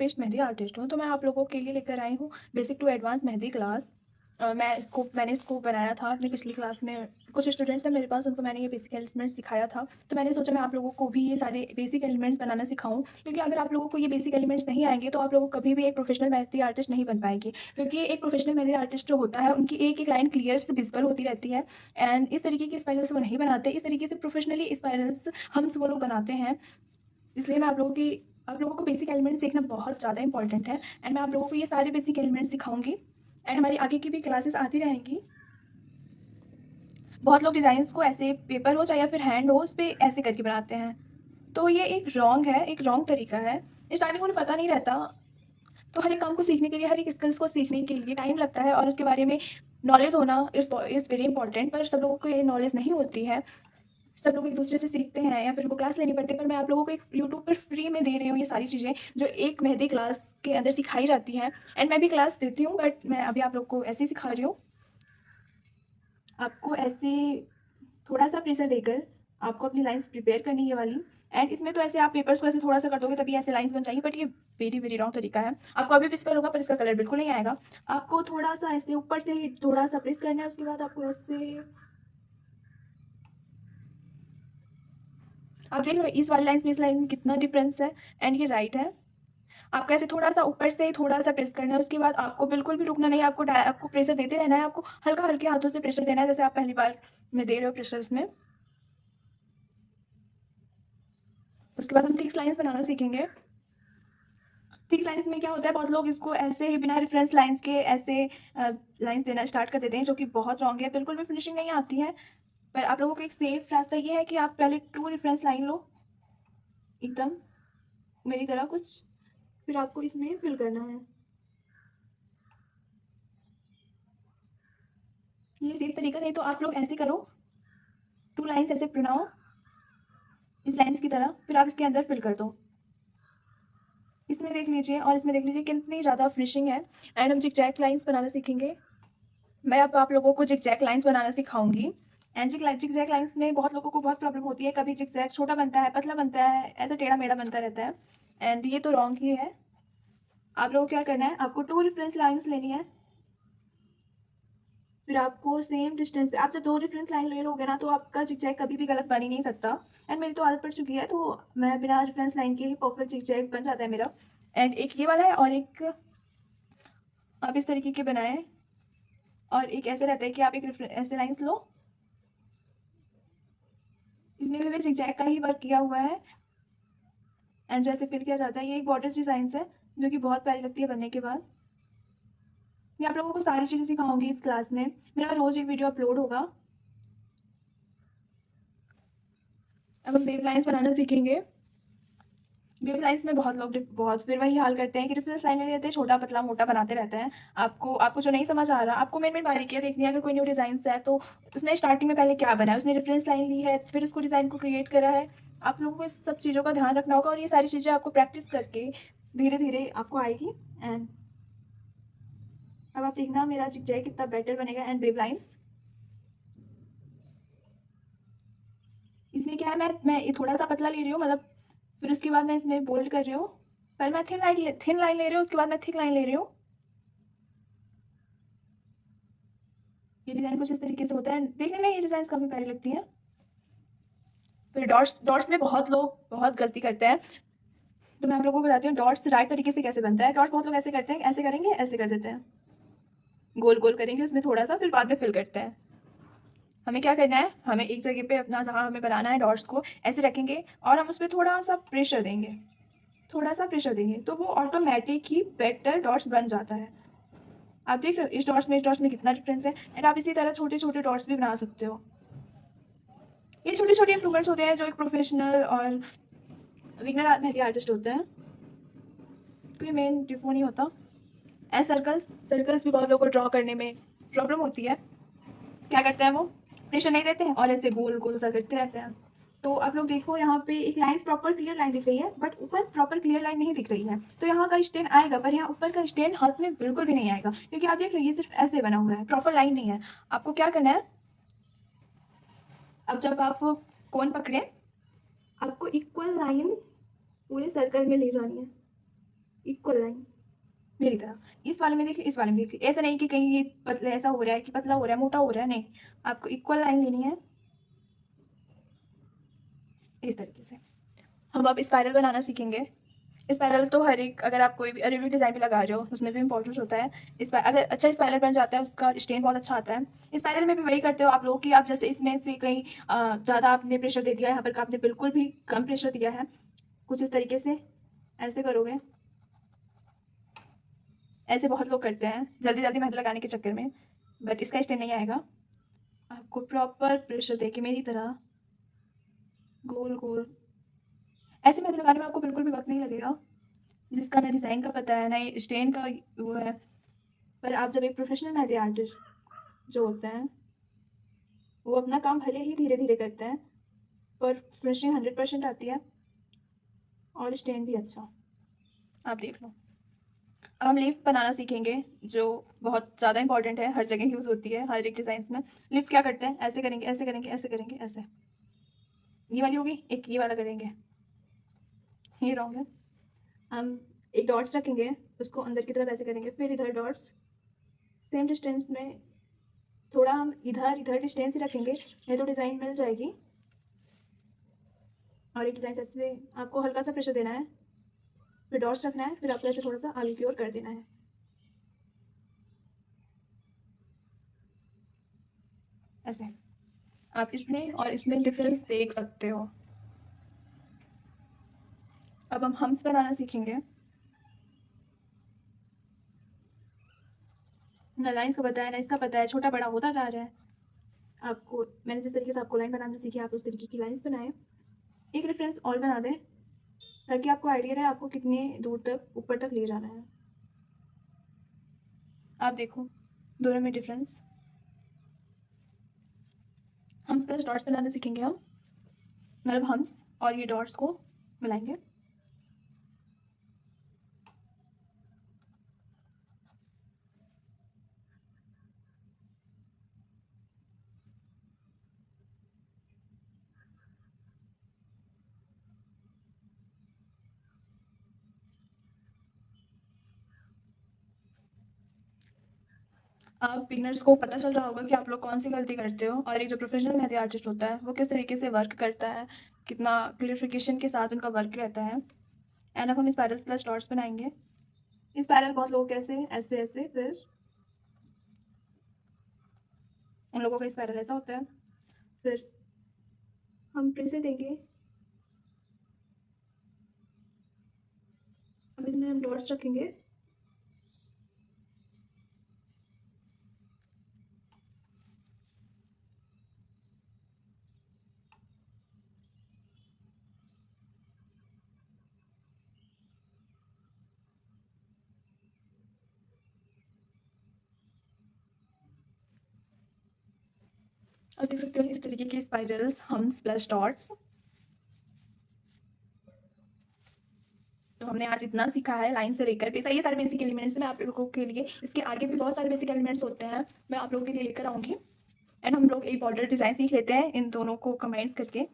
Paste mehndi artist हूँ। तो मैं आप लोगों के लिए लेकर आई हूँ basic to advance mehndi class. मैंने इसको बनाया था अपनी पिछली क्लास में। कुछ स्टूडेंट्स हैं मेरे पास, उनको मैंने ये बेसिक एलिमेंट्स सिखाया था। तो मैंने सोचा मैं आप लोगों को भी ये सारे बेसिक एलिमेंट्स बनाना सिखाऊं, क्योंकि अगर आप लोगों को ये बेसिक एलिमेंट्स नहीं आएंगे तो आप लोग कभी भी एक प्रोफेशनल मेहंदी आर्टिस्ट नहीं बन पाएंगे। क्योंकि एक प्रोफेशनल मेहंदी आर्टिस्ट जो होता है उनकी एक एक लाइन क्लियर से विजिबल होती रहती है। एंड इस तरीके की स्पाइरल्स वो नहीं बनाते, इस तरीके से प्रोफेशनली स्पाइरल्स हम वो लोग बनाते हैं। इसलिए मैं आप लोगों को बेसिक एलिमेंट्स सीखना बहुत ज़्यादा इंपॉर्टेंट है। एंड मैं आप लोगों को ये सारे बेसिक एलिमेंट्स सिखाऊंगी। एंड हमारी आगे की भी क्लासेस आती रहेंगी। बहुत लोग डिज़ाइंस को ऐसे पेपर हो चाहे या फिर हैंड हो उस पर ऐसे करके बनाते हैं, तो ये एक रॉन्ग है, एक रॉन्ग तरीका है। स्टार्टिंग में उन्हें पता नहीं रहता। तो हर एक काम को सीखने के लिए, हर एक स्किल्स को सीखने के लिए टाइम लगता है और उसके बारे में नॉलेज होना इज़ वेरी इंपॉर्टेंट। पर सब लोगों को ये नॉलेज नहीं होती है। सब लोग एक दूसरे से सीखते हैं या फिर उनको क्लास लेनी पड़ती है। पर मैं आप लोगों को एक यूट्यूब पर फ्री में दे रही हूँ ये सारी चीज़ें जो एक मेहंदी क्लास के अंदर सिखाई जाती हैं। एंड मैं भी क्लास देती हूँ, बट मैं अभी आप लोग को ऐसे ही सिखा रही हूँ। आपको ऐसे थोड़ा सा प्रेशर देकर आपको अपनी लाइंस प्रिपेयर करनी है ये वाली। एंड इसमें तो ऐसे आप पेपर्स को ऐसे थोड़ा सा कर दोगे तभी ऐसे लाइंस बन जाएंगी, बट ये वेरी वेरी रॉन्ग तरीका है। आपको अभी विजिबल होगा पर इसका कलर बिल्कुल नहीं आएगा। आपको थोड़ा सा ऐसे ऊपर से थोड़ा सा प्रेस करना है, उसके बाद आपको ऐसे आप देख रहे हो इस वाली लाइन में इस लाइन में कितना डिफरेंस है। एंड ये राइट है। आपको ऐसे थोड़ा सा ऊपर से थोड़ा सा प्रेस करना है, उसके बाद आपको बिल्कुल भी रुकना नहीं है। आपको प्रेशर देते रहना है। आपको हल्का हल्के हाथों से प्रेशर देना है, जैसे आप पहली बार में दे रहे हो प्रेशर इसमें। उसके बाद हम थिक लाइंस बनाना सीखेंगे। थिक लाइंस में क्या होता है, बहुत लोग इसको ऐसे ही बिना रेफरेंस लाइंस के ऐसे लाइंस देना स्टार्ट कर देते हैं, जो कि बहुत रॉन्ग है। बिल्कुल भी फिनिशिंग नहीं आती है। पर आप लोगों को एक सेफ रास्ता ये है कि आप पहले 2 रेफरेंस लाइन लो एकदम मेरी तरह कुछ, फिर आपको इसमें फिल करना है। ये सेफ तरीका नहीं तो आप लोग ऐसे करो, 2 लाइंस ऐसे बनाओ इस लाइंस की तरह, फिर आप इसके अंदर फिल कर दो। इसमें देख लीजिए और इसमें देख लीजिए कितनी ज़्यादा फिनिशिंग है। एंड हम जिगजैग लाइंस बनाना सीखेंगे। मैं अब आप लोगों को जिगजैग लाइंस बनाना सिखाऊंगी। एंड जिगजैग लाइंस में बहुत लोगों को बहुत प्रॉब्लम होती है, कभी जिगजैग छोटा बनता है, पतला बनता है, ऐसा टेढ़ा मेढ़ा बनता रहता है। एंड ये तो रॉन्ग ही है। आप लोगों को क्या करना है, आपको 2 रेफरेंस लाइंस लेनी है। फिर आपको सेम डिस्टेंस पे आप जब 2 रेफरेंस लाइन ले लोगे ना तो आपका जिगजैग कभी भी गलत बन ही नहीं सकता। एंड मेरी तो आदत पड़ चुकी है, तो मैं बिना रेफरेंस लाइन के ही परफेक्ट जिगजैग बन जाता है मेरा। एंड एक ये वाला है और एक आप इस तरीके के बनाएं, और एक ऐसे रहता है कि आप एक ऐसे लाइंस लो। इसमें भी जिगजैग का ही वर्क किया हुआ है। एंड जैसे फिल किया जाता है, ये एक बॉर्डर डिजाइन है जो कि बहुत प्यारी लगती है बनने के बाद। मैं आप लोगों को सारी चीज़ें सिखाऊंगी इस क्लास में। मेरा रोज एक वीडियो अपलोड होगा। अब हम वेव लाइन्स बनाना सीखेंगे। वेव लाइन्स में बहुत फिर वही हाल करते हैं कि रेफरेंस लाइन ले लेते हैं, छोटा पतला मोटा बनाते रहते हैं। आपको जो नहीं समझ आ रहा, आपको मेन बारीकियाँ देखनी है। अगर कोई न्यू डिज़ाइन है तो उसमें स्टार्टिंग में पहले क्या बना है, उसने रेफरेंस लाइन ली है फिर उसको डिज़ाइन को क्रिएट करा है। आप लोगों को इस सब चीज़ों का ध्यान रखना होगा और ये सारी चीज़ें आपको प्रैक्टिस करके धीरे धीरे आपको आएगी। एंड अब आप देखना मेरा जिगजैग कितना बेटर बनेगा। एंड वेव लाइन्स इसमें क्या है, मैं थोड़ा सा पतला ले रही हूँ, मतलब फिर उसके बाद मैं इसमें बोल्ड कर रही हूँ। पहले मैं थिन लाइन ले रही हूँ, उसके बाद मैं थिक लाइन ले रही हूँ। ये डिज़ाइन कुछ इस तरीके से होता है। देखने में ये डिज़ाइन काफ़ी प्यारी लगती है। फिर डॉट्स में बहुत लोग बहुत गलती करते हैं, तो मैं आप लोगों को बताती हूँ डॉट्स राइट तरीके से कैसे बनता है। डॉट्स बहुत लोग ऐसे करते हैं, ऐसे करेंगे ऐसे कर देते हैं, गोल गोल करेंगे उसमें थोड़ा सा, फिर बाद में फिल करते हैं। हमें क्या करना है, हमें एक जगह पे अपना जहाँ हमें बनाना है डॉट्स को ऐसे रखेंगे और हम उस पर थोड़ा सा प्रेशर देंगे, तो वो ऑटोमेटिक ही बेटर डॉट्स बन जाता है। आप देख रहे हो इस डॉट्स में कितना डिफरेंस है। एंड आप इसी तरह छोटे छोटे डॉट्स भी बना सकते हो। ये छोटे छोटे इंप्रूवमेंट्स होते हैं जो एक प्रोफेशनल और बिगनर मेहंदी आर्टिस्ट होते हैं, कोई मेन डिफो नहीं होता। एंड सर्कल्स भी बहुत लोगों को ड्रॉ करने में प्रॉब्लम होती है। क्या करते हैं वो, प्रेशर नहीं देते हैं और ऐसे गोल गोल सा करते रहते हैं। तो आप लोग देखो यहाँ पे एक लाइन प्रॉपर क्लियर लाइन दिख रही है, बट ऊपर प्रॉपर क्लियर लाइन नहीं दिख रही है। तो यहाँ का स्टेन आएगा पर यहाँ ऊपर का स्टेन हाथ में बिल्कुल भी नहीं आएगा, क्योंकि आप देख रहे हो ये सिर्फ ऐसे बना हुआ है, प्रॉपर लाइन नहीं है। आपको क्या करना है, अब जब आप कोन पकड़े आपको इक्वल लाइन पूरे सर्कल में ले जानी है। इक्वल लाइन मेरी तरह। इस वाले में देख ली, इस वाले में देख ली। ऐसा नहीं कि कहीं ये पतला ऐसा हो रहा है कि पतला हो रहा है, मोटा हो रहा है, नहीं। आपको इक्वल लाइन लेनी है इस तरीके से। हम अब स्पाइरल बनाना सीखेंगे। स्पाइरल तो हर एक, अगर आप कोई भी अरेबिक डिज़ाइन भी लगा रहे हो उसमें भी इंपॉर्टेंट होता है। अगर अच्छा स्पाइरल बन जाता है उसका स्टेन बहुत अच्छा आता है। स्पाइरल में भी वही करते हो आप लोग कि आप जैसे इसमें से कहीं ज़्यादा आपने प्रेशर दे दिया है, यहाँ पर आपने बिल्कुल भी कम प्रेशर दिया है, कुछ इस तरीके से ऐसे करोगे। ऐसे बहुत लोग करते हैं जल्दी जल्दी मेहंदी लगाने के चक्कर में, बट इसका स्टेन नहीं आएगा। आपको प्रॉपर प्रेशर दे के मेरी तरह गोल गोल ऐसे मेहंदी लगाने में आपको बिल्कुल भी वक्त नहीं लगेगा। जिसका ना डिज़ाइन का पता है ना ही स्टेन का वो है, पर आप जब एक प्रोफेशनल मेहंदी आर्टिस्ट जो होते हैं वो अपना काम भले ही धीरे धीरे करते हैं पर फिनिशिंग 100% आती है और स्टेन भी अच्छा। आप देख लो। अब हम लीफ बनाना सीखेंगे जो बहुत ज़्यादा इंपॉर्टेंट है, हर जगह यूज़ होती है हर एक डिज़ाइन में। लीफ क्या करते हैं, ऐसे करेंगे ऐसे करेंगे ऐसे करेंगे ऐसे, ये वाली होगी, एक ये वाला करेंगे, ये रॉन्ग है। हम एक डॉट्स रखेंगे, उसको अंदर की तरफ ऐसे करेंगे, फिर इधर डॉट्स सेम डिस्टेंस में, थोड़ा हम इधर इधर डिस्टेंस ही रखेंगे नहीं तो डिज़ाइन मिल जाएगी। और एक डिज़ाइन ऐसे आपको हल्का सा प्रेशर देना है, फिर डॉट्स रखना है, फिर आपको ऐसे थोड़ा सा आगे की ओर कर देना है। ऐसे आप इसमें और इसमें डिफरेंस देख सकते हो। अब हम हम्स बनाना सीखेंगे। ना लाइंस का पता है ना इसका पता है, छोटा बड़ा होता जा रहा है। आपको मैंने जिस तरीके से आपको लाइन बनाना सीखी आप उस तरीके की लाइंस बनाएं। एक रेफरेंस और बना दें ताकि आपको आइडिया रहे आपको कितने दूर तक ऊपर तक ले जाना है। आप देखो दोनों में डिफरेंस। हम्स प्लस डॉट्स बनाना सीखेंगे हम, मतलब हम्स और ये डॉट्स को मिलाएंगे। आप बिगनर्स को पता चल रहा होगा कि आप लोग कौन सी गलती करते हो और एक जो प्रोफेशनल मेहंदी आर्टिस्ट होता है वो किस तरीके से वर्क करता है, कितना क्लियरिफिकेशन के साथ उनका वर्क रहता है। एंड अब हम स्पाइरल प्लस डॉट्स बनाएंगे। स्पाइरल बहुत लोग कैसे ऐसे ऐसे, फिर उन लोगों का स्पाइरल ऐसा होता है। फिर हम प्रेशर देंगे, अब इसमें हम डॉट्स रखेंगे। और देख सकते हो इस तरीके के स्पाइरल्स हम्स प्लस डॉट्स। तो हमने आज इतना सीखा है लाइन से लेकर ये सारे बेसिक एलिमेंट्स मैं आप लोगों के लिए, इसके आगे भी बहुत सारे बेसिक एलिमेंट्स होते हैं मैं आप लोगों के लिए लेकर आऊँगी। एंड हम लोग एक बॉर्डर डिज़ाइन सीख लेते हैं इन दोनों को कंबाइंस करके।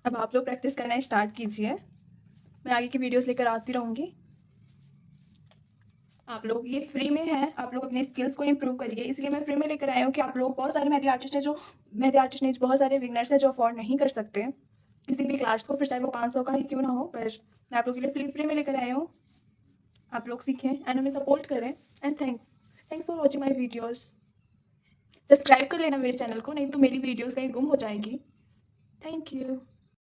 अब आप लोग प्रैक्टिस करना स्टार्ट कीजिए, मैं आगे की वीडियोस लेकर आती रहूँगी। आप लोग ये फ्री में है, आप लोग अपने स्किल्स को इम्प्रूव करिए, इसलिए मैं फ्री में लेकर आई हूँ कि आप लोग बहुत सारे मेहंदी आर्टिस्ट हैं जो मेहंदी आर्टिस्ट नहीं, बहुत सारे बिगनर्स हैं जो अफोर्ड नहीं कर सकते किसी भी क्लास को, फिर चाहे वो 500 का ही क्यों ना हो, पर मैं आप लोगों के लिए फ्री में लेकर आई हूँ। आप लोग सीखें एंड हमें सपोर्ट करें। And thanks for watching my videos. Subscribe कर लेना मेरे चैनल को, नहीं तो मेरी वीडियोज़ कहीं गुम हो जाएगी। Thank you.